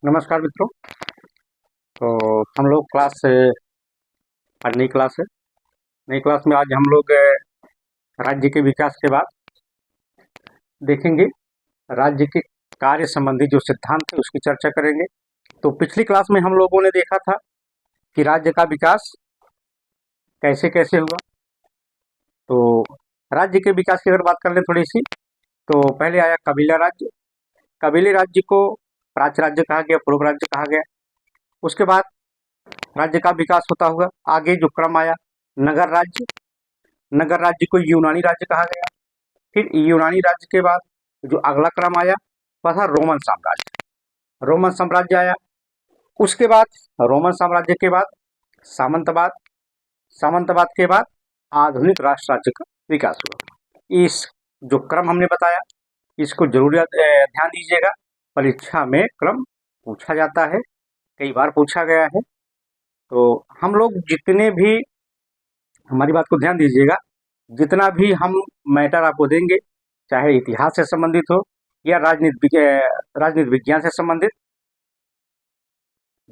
नमस्कार मित्रों। तो हम लोग आज नई क्लास है। नई क्लास में आज हम लोग राज्य के विकास के बाद देखेंगे राज्य के कार्य संबंधी जो सिद्धांत है उसकी चर्चा करेंगे। तो पिछली क्लास में हम लोगों ने देखा था कि राज्य का विकास कैसे कैसे हुआ। तो राज्य के विकास की अगर बात कर लें थोड़ी सी, तो पहले आया कबीला राज्य। कबीले राज्य को प्राच्य राज्य कहा गया, पूर्व राज्य कहा गया। उसके बाद राज्य का विकास होता हुआ आगे जो क्रम आया, नगर राज्य। नगर राज्य को यूनानी राज्य कहा गया। फिर यूनानी राज्य के बाद जो अगला क्रम आया वह था रोमन साम्राज्य। रोमन साम्राज्य आया। उसके बाद रोमन साम्राज्य के बाद सामंतवाद। सामंतवाद के बाद आधुनिक राष्ट्र राज्य का विकास हुआ। इस जो क्रम हमने बताया इसको जरूर ध्यान दीजिएगा। परीक्षा में क्रम पूछा जाता है, कई बार पूछा गया है। तो हम लोग जितने भी, हमारी बात को ध्यान दीजिएगा, जितना भी हम मैटर आपको देंगे, चाहे इतिहास से संबंधित हो या राजनीति विज्ञान से संबंधित,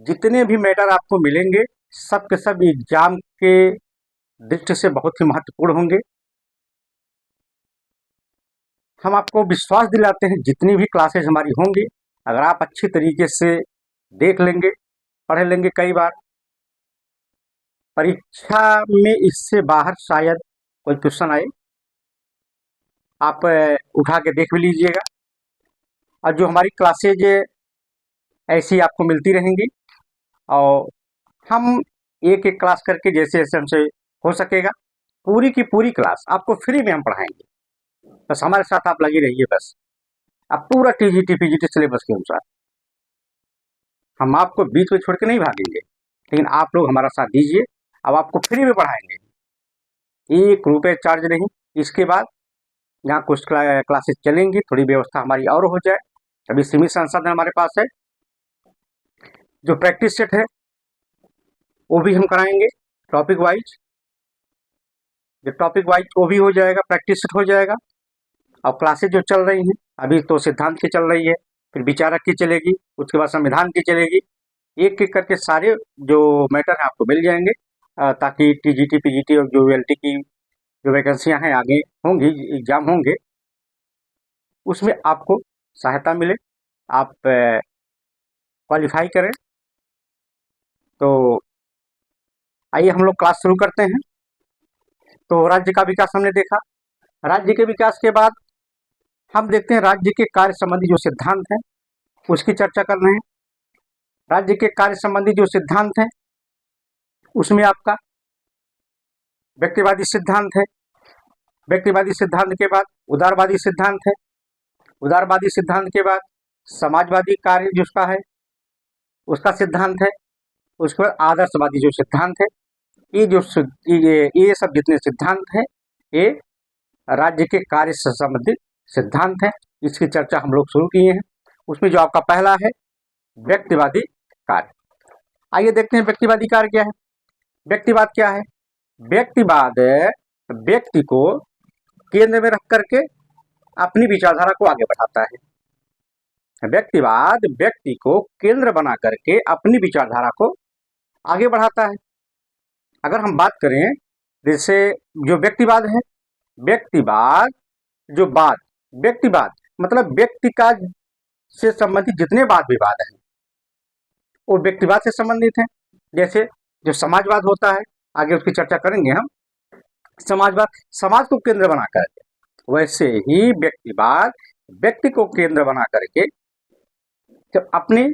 जितने भी मैटर आपको मिलेंगे सब के सब एग्जाम के दृष्टि से बहुत ही महत्वपूर्ण होंगे। हम आपको विश्वास दिलाते हैं जितनी भी क्लासेज हमारी होंगी, अगर आप अच्छी तरीके से देख लेंगे, पढ़ लेंगे, कई बार परीक्षा में इससे बाहर शायद कोई क्वेश्चन आए, आप उठा के देख भी लीजिएगा। और जो हमारी क्लासेज ऐसी आपको मिलती रहेंगी और हम एक एक क्लास करके जैसे जैसे हमसे हो सकेगा पूरी की पूरी क्लास आपको फ्री में हम पढ़ाएंगे। बस हमारे साथ आप लगे रहिए। बस आप पूरा टीजीटी पीजीटी सिलेबस के अनुसार, हम आपको बीच में छोड़ के नहीं भागेंगे, लेकिन आप लोग हमारा साथ दीजिए। अब आपको फ्री में पढ़ाएंगे, 1 रुपये चार्ज नहीं। इसके बाद यहाँ कुछ क्लासेस चलेंगी, थोड़ी व्यवस्था हमारी और हो जाए। अभी सीमित संसाधन हमारे पास है। जो प्रैक्टिस सेट है वो भी हम कराएंगे टॉपिक वाइज। जो टॉपिक वाइज वो भी हो जाएगा, प्रैक्टिस सेट हो जाएगा। और क्लासेज जो चल रही हैं अभी तो सिद्धांत की चल रही है, फिर विचारक की चलेगी, उसके बाद संविधान की चलेगी। एक एक करके सारे जो मैटर हैं आपको मिल जाएंगे, ताकि टीजीटी पीजीटी और जो वीएलटी की जो वैकेंसियां हैं आगे होंगी, एग्जाम होंगे, उसमें आपको सहायता मिले, आप क्वालिफाई करें। तो आइए हम लोग क्लास शुरू करते हैं। तो राज्य का विकास हमने देखा। राज्य के विकास के बाद हम देखते हैं राज्य के कार्य संबंधी जो सिद्धांत हैं उसकी चर्चा कर रहे हैं। राज्य के कार्य संबंधी जो सिद्धांत हैं उसमें आपका व्यक्तिवादी सिद्धांत है। व्यक्तिवादी सिद्धांत के बाद उदारवादी सिद्धांत है। उदारवादी सिद्धांत के बाद समाजवादी कार्य जिसका है उसका सिद्धांत है। उसके बाद आदर्शवादी जो सिद्धांत है। ये सब जितने सिद्धांत हैं ये राज्य के कार्य से संबंधित सिद्धांत हैं। इसकी चर्चा हम लोग शुरू किए हैं। उसमें जो आपका पहला है व्यक्तिवादी कार्य। आइए देखते हैं व्यक्तिवादी कार्य क्या है। व्यक्तिवाद क्या है? व्यक्तिवाद व्यक्ति को केंद्र में रख करके अपनी विचारधारा को आगे बढ़ाता है। व्यक्तिवाद व्यक्ति को केंद्र बना करके अपनी विचारधारा को आगे बढ़ाता है। अगर हम बात करें जैसे जो व्यक्तिवाद है, व्यक्तिवाद जो बात, व्यक्तिवाद मतलब व्यक्ति का से संबंधित जितने वाद विवाद हैं वो व्यक्तिवाद से संबंधित हैं। जैसे जो समाजवाद होता है, आगे उसकी चर्चा करेंगे हम। समाजवाद समाज को केंद्र बना करके, वैसे ही व्यक्तिवाद व्यक्ति को केंद्र बना करके जब अपनी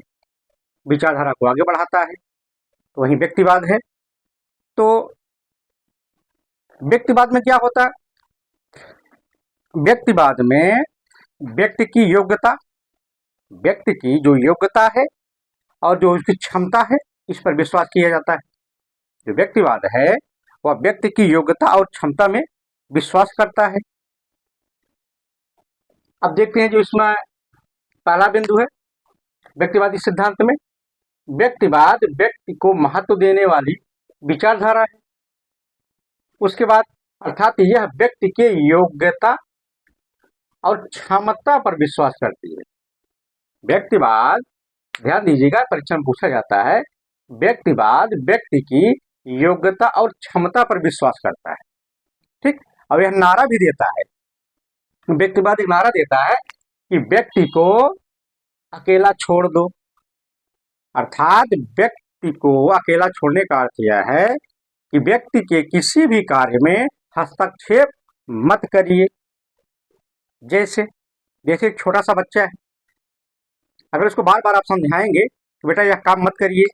विचारधारा को आगे बढ़ाता है तो वही व्यक्तिवाद है। तो व्यक्तिवाद में क्या होता है? व्यक्तिवाद में व्यक्ति की योग्यता, व्यक्ति की जो योग्यता है और जो उसकी क्षमता है इस पर विश्वास किया जाता है। जो व्यक्तिवाद है वह व्यक्ति की योग्यता और क्षमता में विश्वास करता है। अब देखते हैं जो इसमें पहला बिंदु है व्यक्तिवादी सिद्धांत में, व्यक्तिवाद व्यक्ति को महत्व देने वाली विचारधारा है। उसके बाद अर्थात यह व्यक्ति के योग्यता और क्षमता पर विश्वास करती है। व्यक्तिवाद ध्यान दीजिएगा, परीक्षा में पूछा जाता है व्यक्तिवाद व्यक्ति की योग्यता और क्षमता पर विश्वास करता है। ठीक, अब यह नारा भी देता है, व्यक्तिवाद एक नारा देता है कि व्यक्ति को अकेला छोड़ दो, अर्थात व्यक्ति को अकेला छोड़ने का अर्थ यह है कि व्यक्ति के किसी भी कार्य में हस्तक्षेप मत करिए। जैसे जैसे एक छोटा सा बच्चा है, अगर उसको बार बार आप समझाएंगे कि बेटा यह काम मत करिए,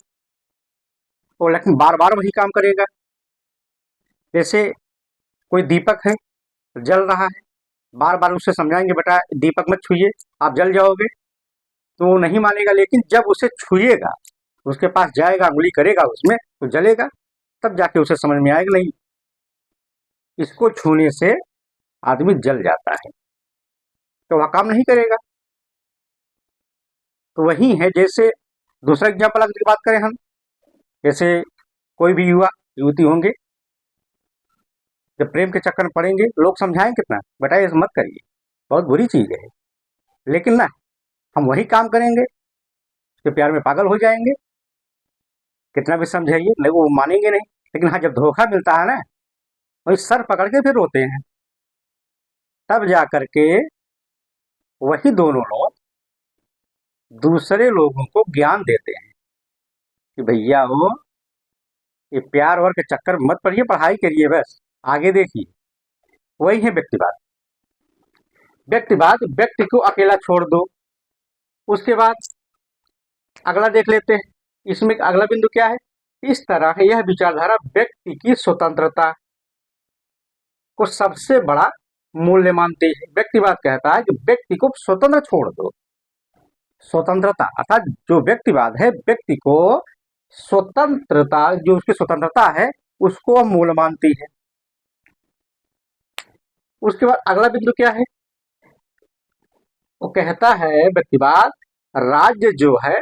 तो लेकिन बार बार वही काम करेगा। जैसे कोई दीपक है, जल रहा है, बार बार उसे समझाएंगे बेटा दीपक मत छुइए, आप जल जाओगे, तो वो नहीं मानेगा। लेकिन जब उसे छुएगा, उसके पास जाएगा, उंगली करेगा उसमें, तो जलेगा, तब जाके उसे समझ में आएगा नहीं, इसको छूने से आदमी जल जाता है, तो वह काम नहीं करेगा। तो वही है, जैसे दूसरा एग्जाम्पल अगर बात करें हम, जैसे कोई भी युवा युवती होंगे, जब प्रेम के चक्कर में पड़ेंगे, लोग समझाएं कितना, बेटा ये मत करिए, बहुत बुरी चीज है, लेकिन ना हम वही काम करेंगे, उसके प्यार में पागल हो जाएंगे, कितना भी समझाइए नहीं, वो मानेंगे नहीं। लेकिन हाँ, जब धोखा मिलता है ना, वही सर पकड़ के फिर रोते हैं, तब जा करके वही दोनों लोग दूसरे लोगों को ज्ञान देते हैं कि भैया वो ये प्यार और के चक्कर में मत पड़िए, पढ़ाई करिए, बस आगे देखिए। वही है व्यक्तिवाद। व्यक्तिवाद व्यक्ति को अकेला छोड़ दो। उसके बाद अगला देख लेते हैं, इसमें अगला बिंदु क्या है, इस तरह यह विचारधारा व्यक्ति की स्वतंत्रता को सबसे बड़ा मूल्य मानती है। व्यक्तिवाद कहता है कि व्यक्ति को स्वतंत्र छोड़ दो। स्वतंत्रता अर्थात जो व्यक्तिवाद है, व्यक्ति को स्वतंत्रता, जो उसकी स्वतंत्रता है, उसको मूल मानती है। उसके बाद अगला बिंदु क्या है, वो कहता है व्यक्तिवाद राज्य जो है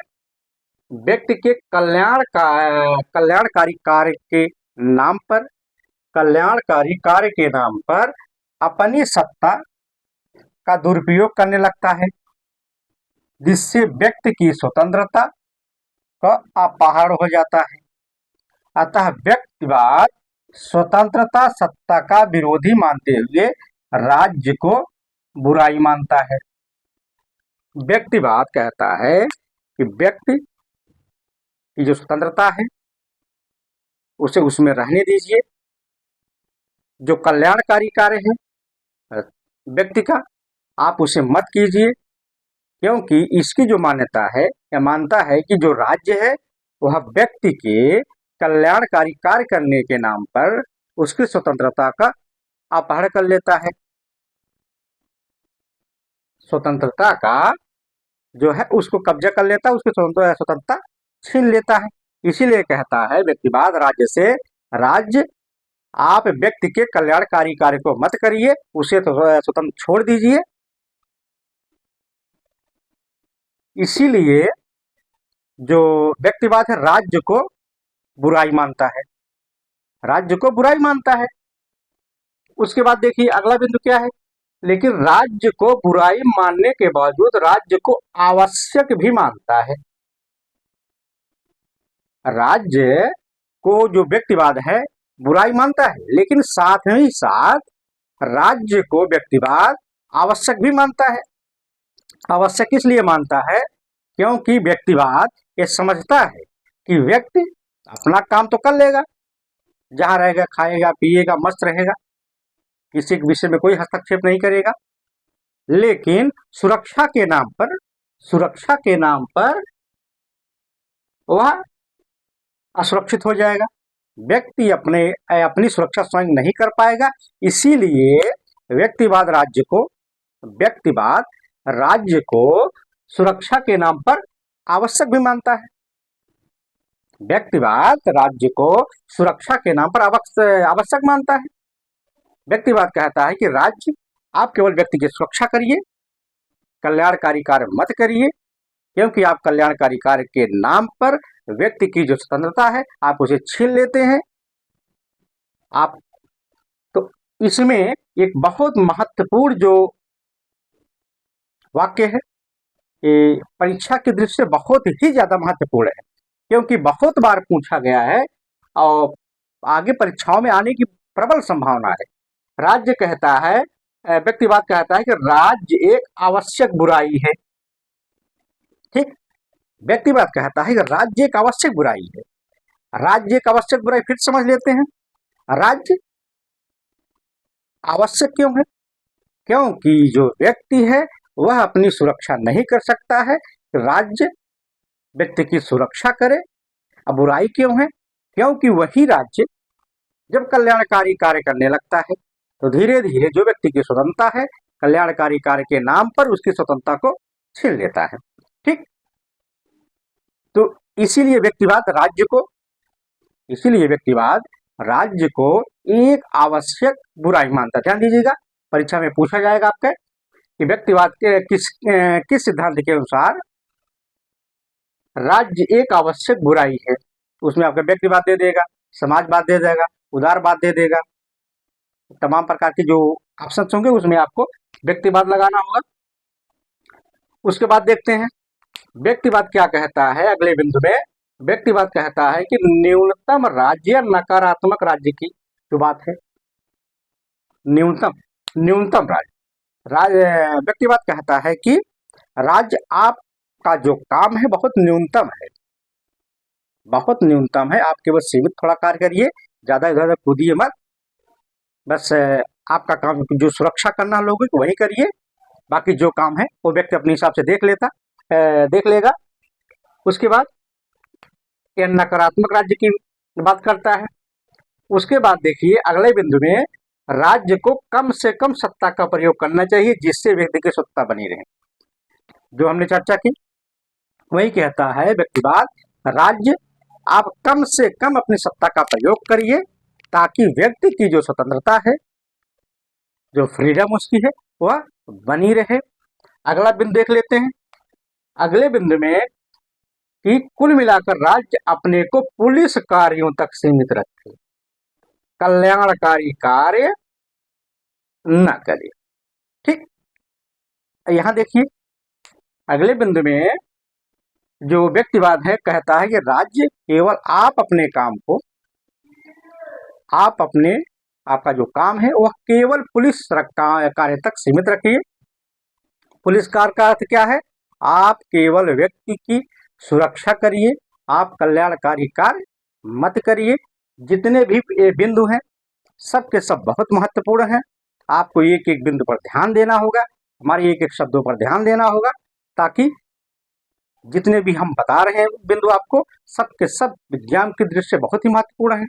व्यक्ति के कल्याणकारी कार्य के नाम पर, कल्याणकारी कार्य के नाम पर अपनी सत्ता का दुरुपयोग करने लगता है, जिससे व्यक्ति की स्वतंत्रता का अपहरण हो जाता है। अतः व्यक्तिवाद स्वतंत्रता सत्ता का विरोधी मानते हुए राज्य को बुराई मानता है। व्यक्तिवाद कहता है कि व्यक्ति की जो स्वतंत्रता है उसे उसमें रहने दीजिए, जो कल्याणकारी कार्य है व्यक्ति का आप उसे मत कीजिए, क्योंकि इसकी जो मान्यता है या मानता है कि जो राज्य है वह व्यक्ति के कल्याणकारी कार्य करने के नाम पर उसकी स्वतंत्रता का अपहरण कर लेता है, स्वतंत्रता का जो है उसको कब्जा कर लेता है, उसकी स्वतंत्रता छीन लेता है। इसीलिए कहता है व्यक्तिवाद राज्य आप व्यक्ति के कल्याणकारी कार्य को मत करिए, उसे तो स्वतंत्र छोड़ दीजिए। इसीलिए जो व्यक्तिवाद है राज्य को बुराई मानता है, राज्य को बुराई मानता है। उसके बाद देखिए अगला बिंदु क्या है, लेकिन राज्य को बुराई मानने के बावजूद राज्य को आवश्यक भी मानता है। राज्य को जो व्यक्तिवाद है बुराई मानता है, लेकिन साथ ही साथ राज्य को व्यक्तिवाद आवश्यक भी मानता है। आवश्यक इसलिए मानता है क्योंकि व्यक्तिवाद ये समझता है कि व्यक्ति अपना काम तो कर लेगा, जहां रहेगा खाएगा पिएगा मस्त रहेगा, किसी के विषय में कोई हस्तक्षेप नहीं करेगा, लेकिन सुरक्षा के नाम पर वह असुरक्षित हो जाएगा, व्यक्ति अपनी सुरक्षा स्वयं नहीं कर पाएगा। इसीलिए व्यक्तिवाद राज्य को सुरक्षा के नाम पर आवश्यक भी मानता है। व्यक्तिवाद राज्य को सुरक्षा के नाम पर आवश्यक मानता है। व्यक्तिवाद कहता है कि राज्य आप केवल व्यक्ति की सुरक्षा करिए, कल्याणकारी कार्य मत करिए, क्योंकि आप कल्याणकारी कार्य के नाम पर व्यक्ति की जो स्वतंत्रता है आप उसे छीन लेते हैं। आप तो इसमें एक बहुत महत्वपूर्ण जो वाक्य है ये परीक्षा की दृष्टि से बहुत ही ज्यादा महत्वपूर्ण है, क्योंकि बहुत बार पूछा गया है और आगे परीक्षाओं में आने की प्रबल संभावना है। राज्य कहता है, व्यक्तिवाद कहता है कि राज्य एक आवश्यक बुराई है। ठीक, व्यक्तिवाद कहता है कि राज्य एक आवश्यक बुराई है। राज्य एक आवश्यक बुराई फिर समझ लेते हैं। राज्य आवश्यक क्यों है? क्योंकि जो व्यक्ति है वह अपनी सुरक्षा नहीं कर सकता है, राज्य व्यक्ति की सुरक्षा करे। अब बुराई क्यों है? क्योंकि वही राज्य जब कल्याणकारी कार्य करने लगता है तो धीरे धीरे जो व्यक्ति की स्वतंत्रता है, कल्याणकारी कार्य के नाम पर उसकी स्वतंत्रता को छीन लेता है। ठीक, तो इसीलिए व्यक्तिवाद राज्य को एक आवश्यक बुराई मानता है। ध्यान दीजिएगा, परीक्षा में पूछा जाएगा आपके कि व्यक्तिवाद के किस सिद्धांत के अनुसार राज्य एक आवश्यक बुराई है। उसमें आपका व्यक्तिवाद दे देगा, समाजवाद दे देगा, उदारवाद दे देगा, तमाम प्रकार के जो ऑप्शन होंगे उसमें आपको व्यक्तिवाद लगाना होगा। उसके बाद देखते हैं व्यक्तिवाद क्या कहता है। अगले बिंदु में व्यक्तिवाद कहता है कि न्यूनतम राज्य या नकारात्मक राज्य की जो बात है, न्यूनतम राज्य व्यक्तिवाद कहता है कि राज्य आपका जो काम है बहुत न्यूनतम है, आप केवल सीमित थोड़ा कार्य करिए, ज्यादा इधर कूदिए मत, बस आपका काम जो सुरक्षा करना लोगों को वही करिए, बाकी जो काम है वो व्यक्ति अपने हिसाब से देख लेगा। उसके बाद यह नकारात्मक राज्य की बात करता है। उसके बाद देखिए अगले बिंदु में राज्य को कम से कम सत्ता का प्रयोग करना चाहिए जिससे व्यक्ति की सत्ता बनी रहे, जो हमने चर्चा की वही कहता है व्यक्तिवाद। राज्य आप कम से कम अपनी सत्ता का प्रयोग करिए ताकि व्यक्ति की जो स्वतंत्रता है, जो फ्रीडम उसकी है, वह बनी रहे। अगला बिंदु देख लेते हैं। अगले बिंदु में कि कुल मिलाकर राज्य अपने को पुलिस कार्यों तक सीमित रखे, कल्याणकारी कार्य न करे। ठीक, यहां देखिए अगले बिंदु में जो व्यक्तिवाद है कहता है कि राज्य केवल आप अपने काम को, आपका जो काम है वह केवल पुलिस कार्य तक सीमित रखिए। पुलिस कार्य का अर्थ क्या है? आप केवल व्यक्ति की सुरक्षा करिए, आप कल्याणकारी कार्य मत करिए। जितने भी बिंदु हैं सबके सब बहुत महत्वपूर्ण हैं, आपको एक एक बिंदु पर ध्यान देना होगा, हमारे एक एक शब्दों पर ध्यान देना होगा, ताकि जितने भी हम बता रहे हैं बिंदु आपको सबके सब विज्ञान की दृष्टि से बहुत ही महत्वपूर्ण है।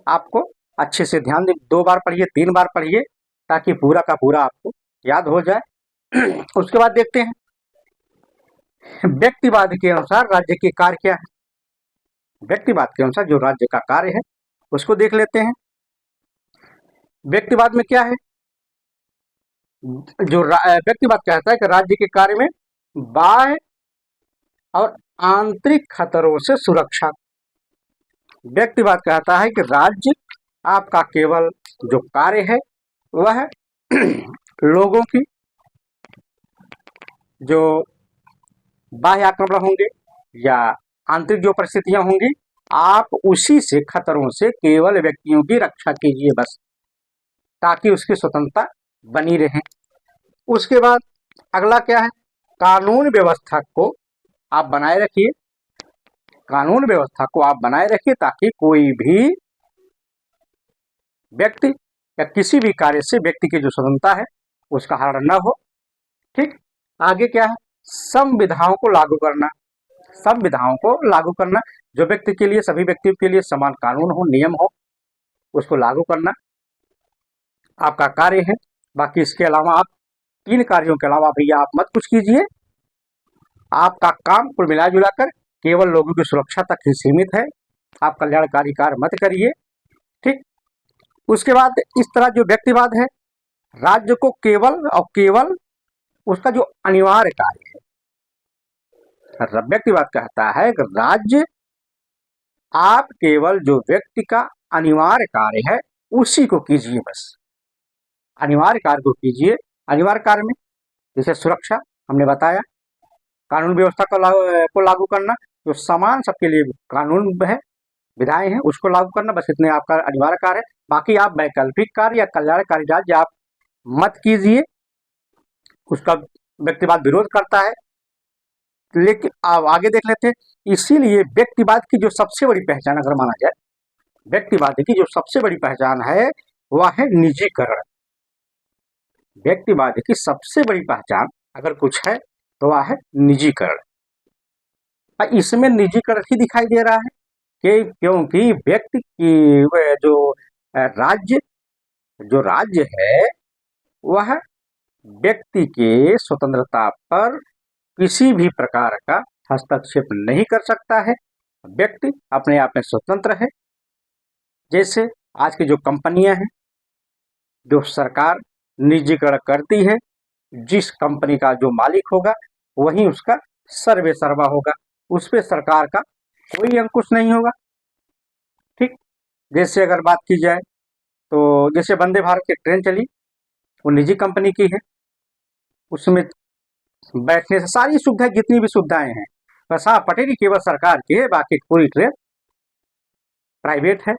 आपको अच्छे से ध्यान दे, 2 बार पढ़िए, 3 बार पढ़िए, ताकि पूरा का पूरा आपको याद हो जाए। उसके बाद देखते हैं व्यक्तिवाद के अनुसार राज्य के कार्य क्या है। व्यक्तिवाद के अनुसार जो राज्य का कार्य है उसको देख लेते हैं। व्यक्तिवाद में क्या है? जो व्यक्तिवाद कहता है कि राज्य के कार्य में बाह्य और आंतरिक खतरों से सुरक्षा। व्यक्तिवाद कहता है कि राज्य आपका केवल जो कार्य है वह लोगों की जो बाह्य आक्रमण होंगे या आंतरिक जो परिस्थितियां होंगी, आप उसी से खतरों से केवल व्यक्तियों की रक्षा कीजिए बस, ताकि उसकी स्वतंत्रता बनी रहे। उसके बाद अगला क्या है? कानून व्यवस्था को आप बनाए रखिए, ताकि कोई भी व्यक्ति या किसी भी कार्य से व्यक्ति की जो स्वतंत्रता है उसका हरण न हो। ठीक, आगे क्या है? संविधाओं को लागू करना, जो व्यक्ति के लिए, सभी व्यक्तियों के लिए समान कानून हो, नियम हो, उसको लागू करना आपका कार्य है। बाकी इसके अलावा आप 3 कार्यों के अलावा भैया आप मत कुछ कीजिए। आपका काम कुल मिला जुलाकर केवल लोगों की सुरक्षा तक ही सीमित है, आप कल्याणकारी कार्य मत करिए। ठीक, उसके बाद इस तरह जो व्यक्तिवाद है, राज्य को केवल उसका जो अनिवार्य कार्य है, व्यक्तिवाद कहता है कि राज्य आप केवल जो व्यक्ति का अनिवार्य कार्य है उसी को कीजिए बस, अनिवार्य कार्य को कीजिए। अनिवार्य कार्य में जैसे सुरक्षा, हमने बताया। कानून व्यवस्था को लागू करना, जो समान सबके लिए कानून है, विधाएं हैं, उसको लागू करना, बस इतने आपका अनिवार्य कार्य है। बाकी आप वैकल्पिक कार्य या कल्याणकारी राज्य आप मत कीजिए, उसका व्यक्तिवाद विरोध करता है। लेकिन आप आगे देख लेते हैं। इसीलिए व्यक्तिवाद की जो सबसे बड़ी पहचान अगर माना जाए, व्यक्तिवाद की जो सबसे बड़ी पहचान है वह है निजीकरण। व्यक्तिवाद की सबसे बड़ी पहचान अगर कुछ है तो वह है निजीकरण। इसमें निजीकरण ही दिखाई दे रहा है कि क्योंकि व्यक्ति की राज्य जो राज्य है वह व्यक्ति के स्वतंत्रता पर किसी भी प्रकार का हस्तक्षेप नहीं कर सकता है। व्यक्ति अपने आप में स्वतंत्र है। जैसे आज की जो कंपनियां हैं, जो सरकार निजीकरण करती है, जिस कंपनी का जो मालिक होगा वही उसका सर्वे सर्वा होगा, उस पर सरकार का कोई अंकुश नहीं होगा। ठीक, जैसे अगर बात की जाए तो जैसे वंदे भारत की ट्रेन चली, वो निजी कंपनी की है, उसमें बैठने से सारी सुविधाएं, जितनी भी सुविधाएं हैं, बस हाँ पटेली केवल सरकार की है, बाकी पूरी ट्रेन प्राइवेट है।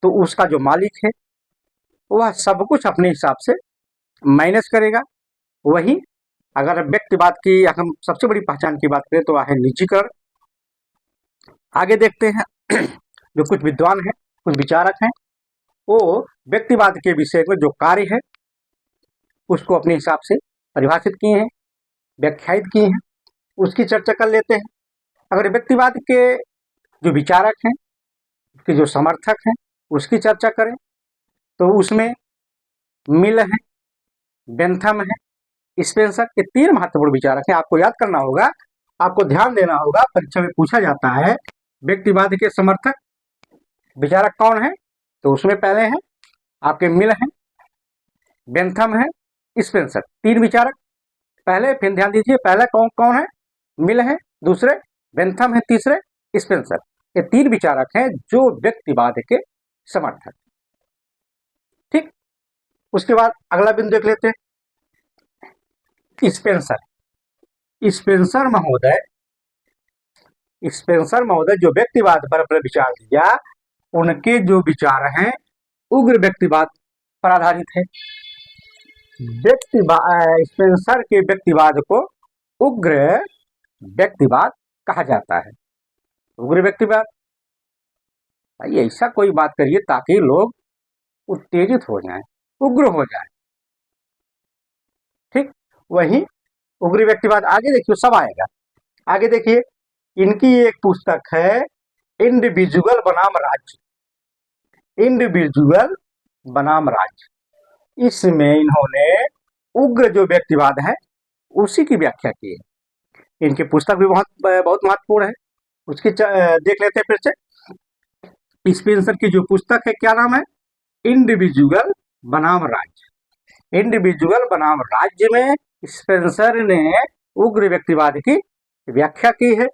तो उसका जो मालिक है वह सब कुछ अपने हिसाब से मैनेज करेगा। वही अगर व्यक्तिवाद की हम सबसे बड़ी पहचान की बात करें तो वह है निजीकरण। आगे देखते हैं जो कुछ विद्वान हैं, कुछ विचारक हैं, वो व्यक्तिवाद के विषय में जो कार्य है उसको अपने हिसाब से परिभाषित किए हैं, व्याख्यायित किए हैं, उसकी चर्चा कर लेते हैं। अगर व्यक्तिवाद के जो विचारक हैं, उसके जो समर्थक हैं, उसकी चर्चा करें तो उसमें मिल है, बेंथम है, स्पेंसर, ये तीन महत्वपूर्ण विचारक हैं। आपको याद करना होगा, आपको ध्यान देना होगा, परीक्षा में पूछा जाता है व्यक्तिवाद के समर्थक विचारक कौन है, तो उसमें पहले हैं आपके मिल है, बेंथम है, स्पेंसर, तीन विचारक पहले। फिर ध्यान दीजिए, पहला कौन कौन है, मिल है, दूसरे बेंथम है, तीसरे स्पेंसर। ये तीन विचारक हैं जो व्यक्तिवाद के समर्थक। ठीक, उसके बाद अगला बिंदु देख लेते हैं, स्पेंसर। स्पेंसर महोदय जो व्यक्तिवाद पर अपने विचार दिया, उनके जो विचार हैं उग्र व्यक्तिवाद पर आधारित है। स्पेंसर के व्यक्तिवाद को उग्र व्यक्तिवाद कहा जाता है। उग्र व्यक्तिवाद, भाई ऐसा कोई बात करिए ताकि लोग उत्तेजित हो जाएं, उग्र हो जाएं। ठीक, वही उग्र व्यक्तिवाद। आगे देखिए सब आएगा। आगे देखिए, इनकी एक पुस्तक है इंडिविजुअल बनाम राज्य। इंडिविजुअल बनाम राज्य, इसमें इन्होंने उग्र जो व्यक्तिवाद है उसी की व्याख्या की है। इनकी पुस्तक भी बहुत महत्वपूर्ण है, उसकी देख लेते हैं फिर से। स्पेंसर की जो पुस्तक है क्या नाम है, इंडिविजुअल बनाम राज्य। इंडिविजुअल बनाम राज्य में स्पेंसर ने उग्र व्यक्तिवाद की व्याख्या की है।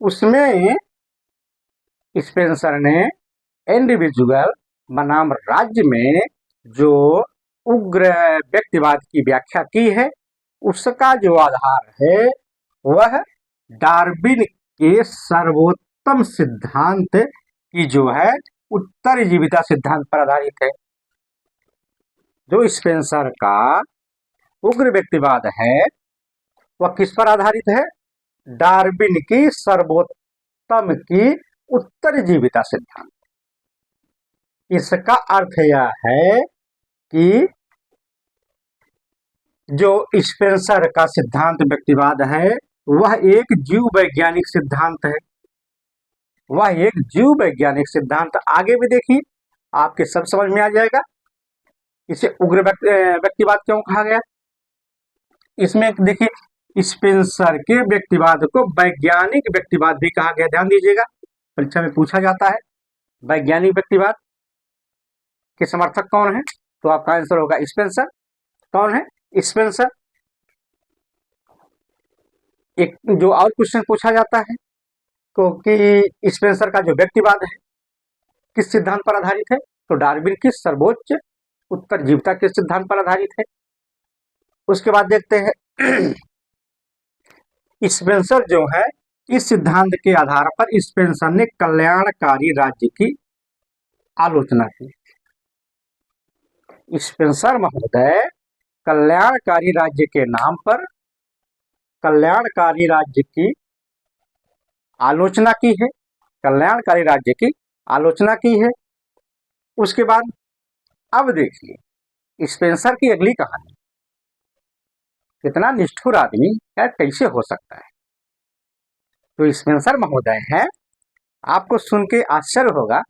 उसमें स्पेंसर ने इंडिविजुअल बनाम राज्य में जो उग्र व्यक्तिवाद की व्याख्या की है, उसका जो आधार है वह डार्विन के सर्वोत्तम सिद्धांत की जो है उत्तरजीविता सिद्धांत पर आधारित है। जो स्पेंसर का उग्र व्यक्तिवाद है वह किस पर आधारित है, डार्विन की सर्वोत्तम की उत्तरजीविता सिद्धांत। इसका अर्थ यह है कि जो स्पेंसर का सिद्धांत व्यक्तिवाद है वह एक जीव वैज्ञानिक सिद्धांत है, वह एक जीव वैज्ञानिक सिद्धांत। आगे भी देखिए, आपके सब समझ में आ जाएगा इसे उग्र व्यक्तिवाद क्यों कहा गया। इसमें देखिए, स्पेंसर के व्यक्तिवाद को वैज्ञानिक व्यक्तिवाद भी कहा गया। ध्यान दीजिएगा, परीक्षा में पूछा जाता है वैज्ञानिक व्यक्तिवाद के समर्थक कौन है, तो आपका आंसर होगा स्पेंसर। कौन है, स्पेंसर। एक जो और क्वेश्चन पूछा जाता है क्योंकि स्पेंसर का जो व्यक्तिवाद है किस सिद्धांत पर आधारित है, तो डार्विन की सर्वोच्च उत्तरजीविता के सिद्धांत पर आधारित है। उसके बाद देखते हैं स्पेंसर जो है, इस सिद्धांत के आधार पर स्पेंसर ने कल्याणकारी राज्य की आलोचना की। स्पेंसर महोदय कल्याणकारी राज्य के नाम पर कल्याणकारी राज्य की आलोचना की है, कल्याणकारी राज्य की आलोचना की है। उसके बाद अब देखिए स्पेंसर की अगली कहानी, कितना निष्ठुर आदमी या कैसे हो सकता है। तो स्पेंसर महोदय है, आपको सुन के आश्चर्य होगा।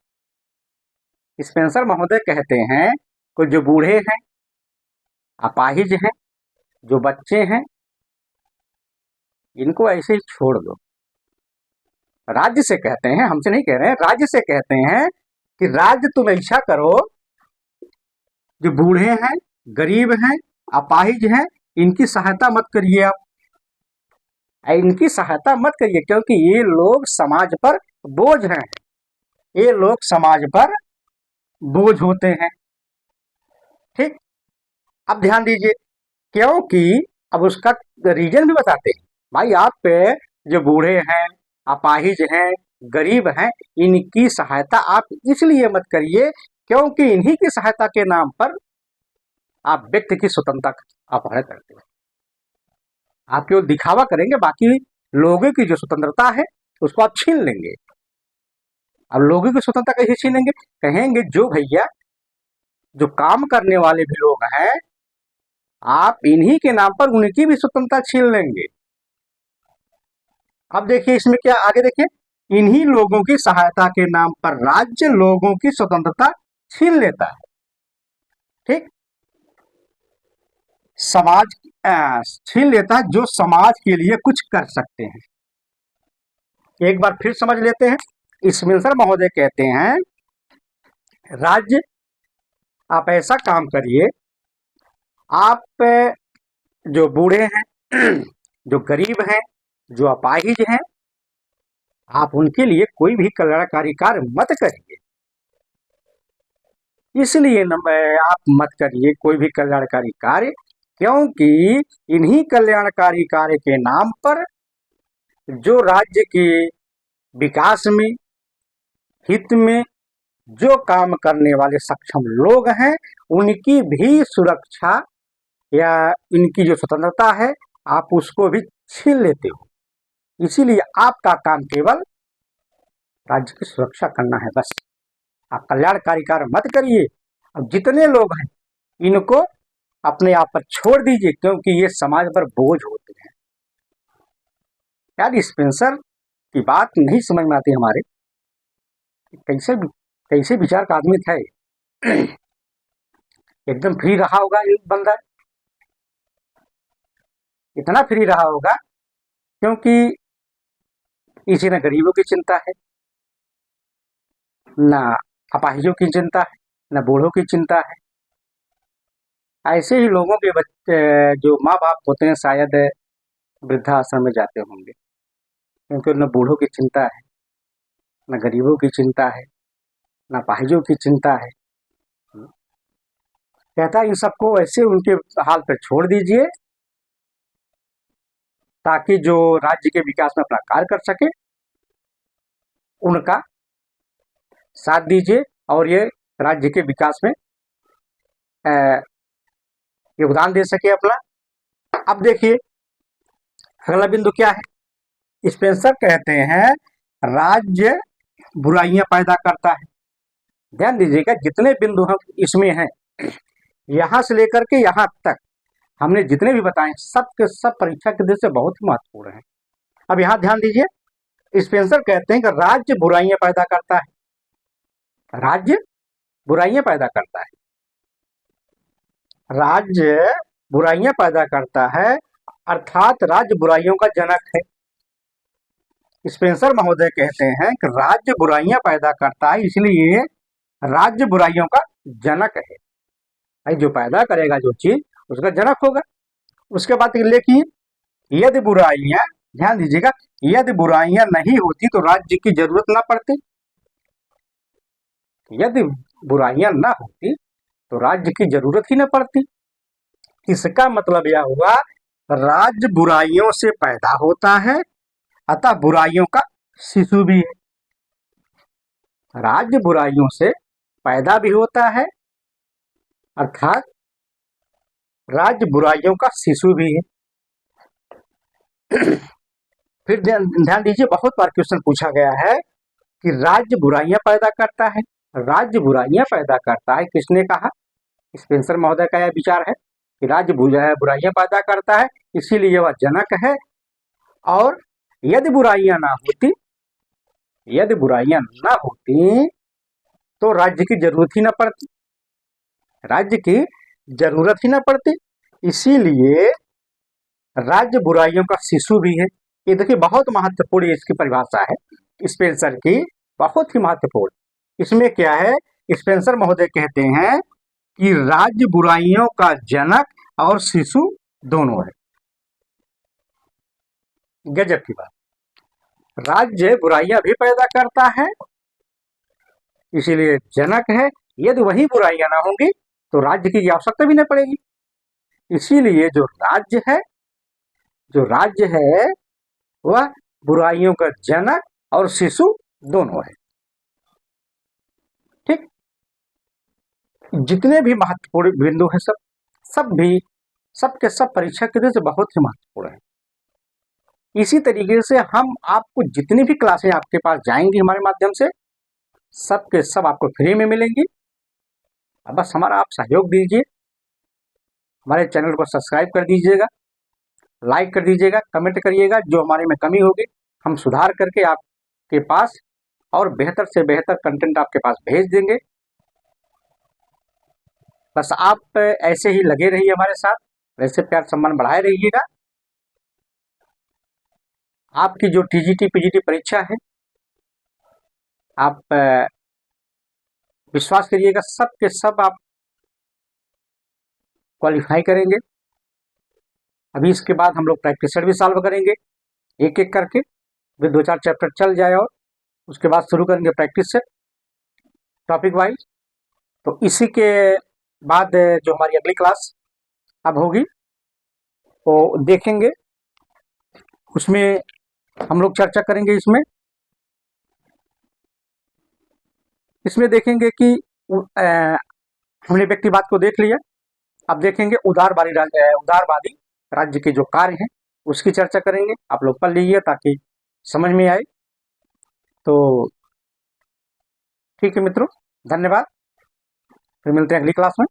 स्पेंसर महोदय कहते हैं कि जो बूढ़े हैं, अपाहिज हैं, जो बच्चे हैं, इनको ऐसे ही छोड़ दो। राज्य से कहते हैं, हमसे नहीं कह रहे हैं, राज्य से कहते हैं कि राज्य तुम ऐसा करो, जो बूढ़े हैं, गरीब हैं, अपाहिज हैं, इनकी सहायता मत करिए आप, इनकी सहायता मत करिए, क्योंकि ये लोग समाज पर बोझ हैं, ये लोग समाज पर बोझ होते हैं। ठीक, अब ध्यान दीजिए, क्योंकि अब उसका रीजन भी बताते हैं। भाई आप जो बूढ़े हैं, अपाहिज हैं, गरीब हैं, इनकी सहायता आप इसलिए मत करिए क्योंकि इन्हीं की सहायता के नाम पर आप व्यक्ति की स्वतंत्रता का अपहरण करते हैं। आप केवल दिखावा करेंगे, बाकी लोगों की जो स्वतंत्रता है उसको आप छीन लेंगे। अब लोगों की स्वतंत्रता कैसे छीनेंगे? कहेंगे जो भैया जो काम करने वाले भी लोग हैं, आप इन्हीं के नाम पर उनकी भी स्वतंत्रता छीन लेंगे। अब देखिए इसमें क्या आगे देखिए, इन्हीं लोगों की सहायता के नाम पर राज्य लोगों की स्वतंत्रता छीन लेता है। ठीक, समाज छीन लेता है जो समाज के लिए कुछ कर सकते हैं। एक बार फिर समझ लेते हैं। स्पेंसर महोदय कहते हैं राज्य आप ऐसा काम करिए, आप जो बूढ़े हैं, जो गरीब हैं, जो अपाहिज हैं, आप उनके लिए कोई भी कल्याणकारी कार्य मत करिए। इसलिए आप मत करिए कोई भी कल्याणकारी कार्य, क्योंकि इन्हीं कल्याणकारी कार्य के नाम पर जो राज्य के विकास में, हित में जो काम करने वाले सक्षम लोग हैं, उनकी भी सुरक्षा या इनकी जो स्वतंत्रता है, आप उसको भी छीन लेते हो। इसीलिए आपका काम केवल राज्य की सुरक्षा करना है, बस। आप कल्याणकारी कार्य मत करिए। अब जितने लोग हैं इनको अपने आप पर छोड़ दीजिए, क्योंकि ये समाज पर बोझ होते हैं। यार स्पेंसर की बात नहीं समझ में आती हमारे, कैसे विचार का आदमी था। एकदम फ्री रहा होगा ये बंदा, इतना फ्री रहा होगा क्योंकि इसी न गरीबों की चिंता है, न अपाहिजों की चिंता है, न बूढ़ों की चिंता है। ऐसे ही लोगों के बच्चे जो माँ बाप होते हैं शायद वृद्धाश्रम में जाते होंगे, क्योंकि न बूढ़ों की चिंता है, न गरीबों की चिंता है, न अपाहिजों की चिंता है। कहता है इन सबको ऐसे उनके हाल पर छोड़ दीजिए, ताकि जो राज्य के विकास में अपना कार्य कर सके, उनका साथ दीजिए और ये राज्य के विकास में योगदान दे सके अपना। अब देखिए अगला बिंदु क्या है। स्पेंसर कहते हैं राज्य बुराइयां पैदा करता है। ध्यान दीजिएगा, जितने बिंदु हम इसमें हैं, यहां से लेकर के यहां तक हमने जितने भी बताए, सब के सब परीक्षा के दृष्टि से बहुत ही महत्वपूर्ण है। अब यहां ध्यान दीजिए, स्पेंसर कहते हैं कि राज्य बुराइयां पैदा करता है, राज्य बुराइयां पैदा करता है, राज्य बुराइयां पैदा करता है, अर्थात राज्य बुराइयों का जनक है। स्पेंसर महोदय कहते हैं कि राज्य बुराइयां पैदा करता है, इसलिए राज्य बुराइयों का जनक है। भाई जो पैदा करेगा जो चीज, उसका जनक होगा। उसके बाद लिखिए, यदि बुराइयां, ध्यान दीजिएगा, यदि बुराइयां नहीं होती तो राज्य की जरूरत ना पड़ती। यदि बुराइयां ना होती तो राज्य की जरूरत ही ना पड़ती। इसका मतलब यह हुआ राज्य बुराइयों से पैदा होता है, अतः बुराइयों का शिशु भी है। राज्य बुराइयों से पैदा भी होता है, अर्थात राज्य बुराइयों का शिशु भी है। फिर ध्यान दीजिए, बहुत बार क्वेश्चन पूछा गया है कि राज्य बुराइयां पैदा करता है। राज्य बुराइयां पैदा करता है, किसने कहा? स्पेंसर महोदय का यह विचार है कि राज्य बुराइयां पैदा करता है, इसीलिए वह जनक है। और यदि बुराइयां ना होती तो राज्य की जरूरत ही ना पड़ती, इसीलिए राज्य बुराइयों का शिशु भी है। ये देखिए, बहुत महत्वपूर्ण इसकी परिभाषा है स्पेंसर की, बहुत ही महत्वपूर्ण। इसमें क्या है, स्पेंसर महोदय कहते हैं कि राज्य बुराइयों का जनक और शिशु दोनों है। गजब की बात। राज्य बुराइयां भी पैदा करता है, इसीलिए जनक है। यदि वही बुराइयां ना होंगी तो राज्य की आवश्यकता भी नहीं पड़ेगी। इसीलिए जो राज्य है वह बुराइयों का जनक और शिशु दोनों है। ठीक, जितने भी महत्वपूर्ण बिंदु है सबके सब परीक्षा के दृष्टि से बहुत ही महत्वपूर्ण है। इसी तरीके से हम आपको जितनी भी क्लासें आपके पास जाएंगी हमारे माध्यम से, सबके सब आपको फ्री में मिलेंगी। बस हमारा आप सहयोग दीजिए, हमारे चैनल को सब्सक्राइब कर दीजिएगा, लाइक कर दीजिएगा, कमेंट करिएगा। जो हमारे में कमी होगी हम सुधार करके आपके पास और बेहतर से बेहतर कंटेंट आपके पास भेज देंगे। बस आप ऐसे ही लगे रहिए हमारे साथ, ऐसे प्यार सम्मान बढ़ाए रहिएगा। आपकी जो टीजीटी पीजीटी परीक्षा है, आप विश्वास करिएगा सब के सब आप क्वालिफाई करेंगे। अभी इसके बाद हम लोग प्रैक्टिस सेट भी सॉल्व करेंगे एक एक करके, फिर 2-4 चैप्टर चल जाए और उसके बाद शुरू करेंगे प्रैक्टिस सेट टॉपिक वाइज। तो इसी के बाद जो हमारी अगली क्लास अब होगी वो देखेंगे, उसमें हम लोग चर्चा करेंगे। इसमें देखेंगे कि हमने व्यक्तिवाद को देख लिया, अब देखेंगे उदारवादी राज्य के जो कार्य हैं उसकी चर्चा करेंगे। आप लोग पढ़ लीजिए ताकि समझ में आए। तो ठीक है मित्रों, धन्यवाद, फिर मिलते हैं अगली क्लास में।